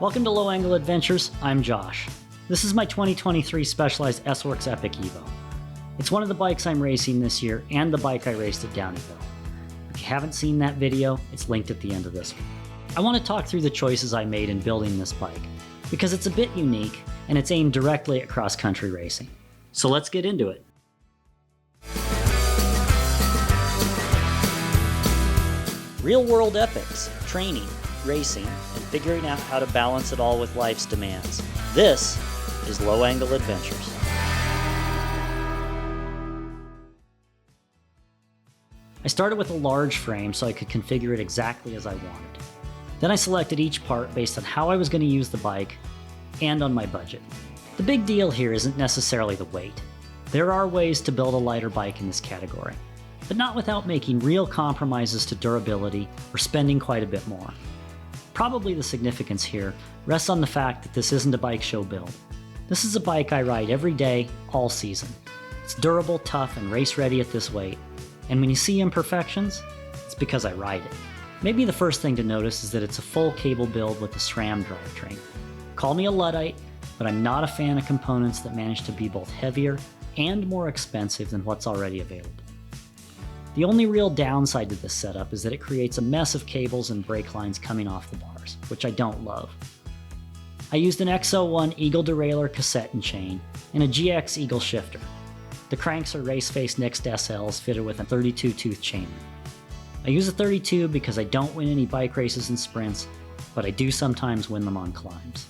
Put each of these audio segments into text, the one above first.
Welcome to Low Angle Adventures, I'm Josh. This is my 2023 Specialized S-Works Epic Evo. It's one of the bikes I'm racing this year and the bike I raced at Downeyville. If you haven't seen that video, it's linked at the end of this one. I want to talk through the choices I made in building this bike, because it's a bit unique and it's aimed directly at cross-country racing. So let's get into it. Real-world epics, training, racing, and figuring out how to balance it all with life's demands. This is Low Angle Adventures. I started with a large frame so I could configure it exactly as I wanted. Then I selected each part based on how I was going to use the bike and on my budget. The big deal here isn't necessarily the weight. There are ways to build a lighter bike in this category, but not without making real compromises to durability or spending quite a bit more. Probably the significance here rests on the fact that this isn't a bike show build. This is a bike I ride every day, all season. It's durable, tough, and race ready at this weight. And when you see imperfections, it's because I ride it. Maybe the first thing to notice is that it's a full cable build with a SRAM drivetrain. Call me a Luddite, but I'm not a fan of components that manage to be both heavier and more expensive than what's already available. The only real downside to this setup is that it creates a mess of cables and brake lines coming off the bars, which I don't love. I used an X01 Eagle derailleur cassette and chain and a GX Eagle shifter. The cranks are race-face Next SLs fitted with a 32-tooth chain ring. I use a 32 because I don't win any bike races and sprints, but I do sometimes win them on climbs.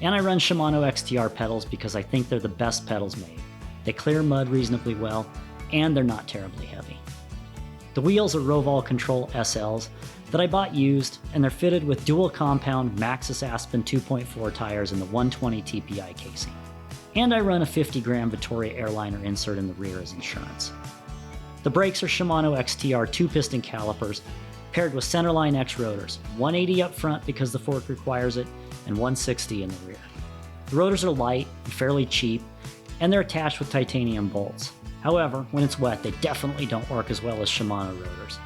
And I run Shimano XTR pedals because I think they're the best pedals made. They clear mud reasonably well, and they're not terribly heavy. The wheels are Roval Control SLs that I bought used, and they're fitted with dual compound Maxxis Aspen 2.4 tires in the 120 TPI casing. And I run a 50-gram Vittoria Airliner insert in the rear as insurance. The brakes are Shimano XTR 2-piston calipers paired with Centerline X rotors, 180 up front because the fork requires it, and 160 in the rear. The rotors are light and fairly cheap, and they're attached with titanium bolts. However, when it's wet, they definitely don't work as well as Shimano rotors.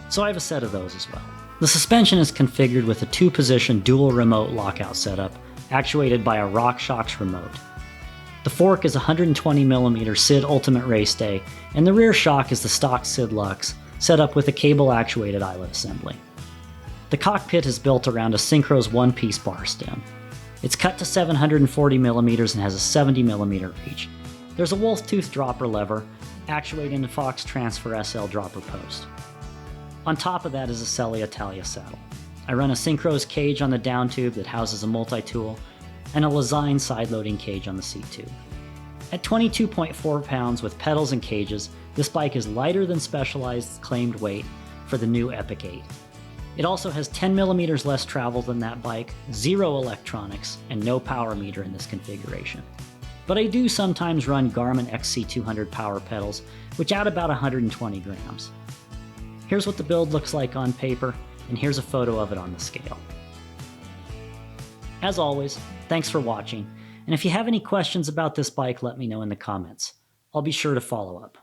So I have a set of those as well. The suspension is configured with a 2-position dual remote lockout setup, actuated by a RockShox remote. The fork is 120mm SID Ultimate Race Day, and the rear shock is the stock SID Lux, set up with a cable-actuated eyelet assembly. The cockpit is built around a Synchros one-piece bar stem. It's cut to 740mm and has a 70mm reach. There's a wolf tooth dropper lever, actuating a Fox Transfer SL dropper post. On top of that is a Selle Italia saddle. I run a Synchros cage on the down tube that houses a multi-tool, and a Lezyne side-loading cage on the seat tube. At 22.4 pounds with pedals and cages, this bike is lighter than Specialized's claimed weight for the new Epic 8. It also has 10mm less travel than that bike, 0 electronics, and no power meter in this configuration. But I do sometimes run Garmin XC200 power pedals, which add about 120 grams. Here's what the build looks like on paper, and here's a photo of it on the scale. As always, thanks for watching, and if you have any questions about this bike, let me know in the comments. I'll be sure to follow up.